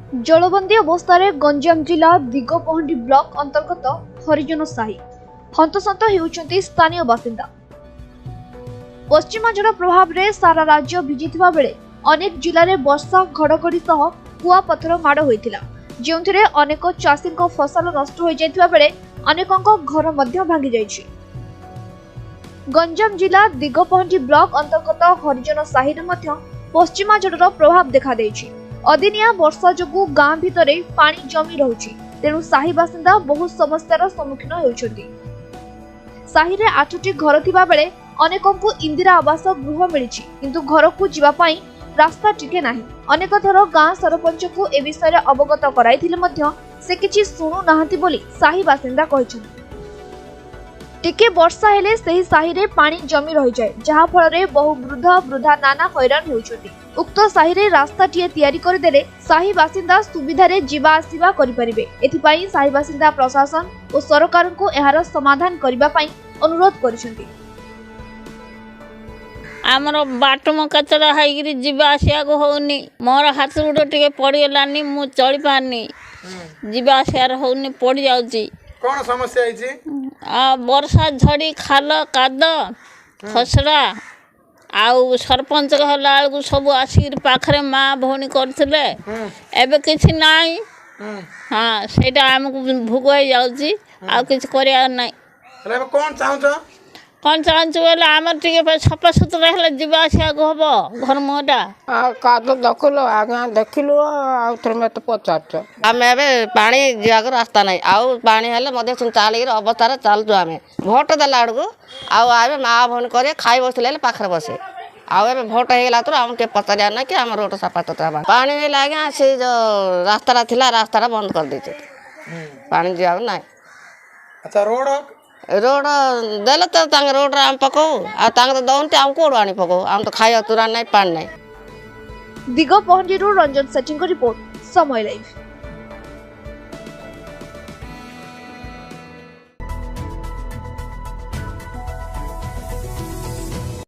जलबंदी अवस्था गंजाम जिला दिगपहंडी ब्लॉक अंतर्गत हरिजन साही हंतसंत होउछंती स्थानीय बासिंदा। पश्चिमा झड़ प्रभाव में सारा राज्य भिजिथिबा बेले अनेक जिले में वर्षा घड़घड़ी सह कुआपथर माड़ होइतिला, जेउथिरे अनेक चाषी फसल नष्ट हो जाइतिबा बेले अनेकଙ୍କ घर मध्य भांगी जाइछि। गंजाम जिला दिगपहंडी ब्लॉक अंतर्गत हरिजन साही रे मध्य पश्चिमा झड़र प्रभाव देखा देइछि। अदिनिया वर्षा जोगु गाँ भितर पानी जमी रहुछि, तेणु साही बासिंदा बहुत समस्यार सम्मुखीन होउछंती। साही रे 8टी घर थिबा बेले अनेकଙ୍କୁ इंदिरा आवास गृह मिलिछि, किंतु घर को जिबा पई रास्ता टिके नाही। अनेक थर गाँ सरपंच को ए विषय अवगत कराइथिले मध्य से किछि सुनु नाहंती बोली साही बासिंदा कहिछन्। टिके वर्षा हेले सही साही रे पानी जमी रहि जाय, जहा फल रे बहु वृद्धा नाना हैरान होउछथि। उक्त साही रे रास्ता टिए तयारी कर देले साही बासिंदा सुविधा रे जीवा आसीबा करि परिबे। एथि पई साही बासिंदा प्रशासन और सरकार को एहार समाधान करिबा पई अनुरोध करिसथि। आमर बाटम कचरा हाइगिरी जीवा आसिया को होनी, मोर हाथ गुड़ टिके पड़ी गलानी, मु चली पारनी, जीवा आसियार होनी, पड़ी जाउची। कौन समस्या है? वर्षा झड़ी खाल काद खसरा आउ सरपंच कहला बेलू सब आसिक पाखरे माँ भौणी करथिले, एबे किछि नाई। हाँ सेटा आमको भोग हो जाउची, आ किछि करिया नाई। अरे कौन चाहछ? कौन चाहछु बोले आमर टिके सफा सुतरा हेले जीवा आसिया को हबो घर मोटा कादो दखलो आगे देखिलु आ थोर में तो पचाच आमे एबे पानी जिया को रास्ता नहीं, आउ पानी हेले मधे सुन चाली अवस्था रे चालजु। आमे भोट देला आडगु आउ आबे माँ भौणी करे खाई बसले पाखरे बसे, आउ एबे भोट हेला तो हम के पचारिया ना कि हम रोड सफा सुतरा पानी हेला आगे से जो रास्ता थिला रास्ता बंद कर देछे, पानी जिया नहीं। अच्छा रोड देले तो तांग रोड रे हम पको आ तांग तो दौन हम कोड आनी पको, हम तो खाया तुरा नहीं पानी नहीं। दिगपहंडी रंजन सेठी रिपोर्ट, समय लाइव।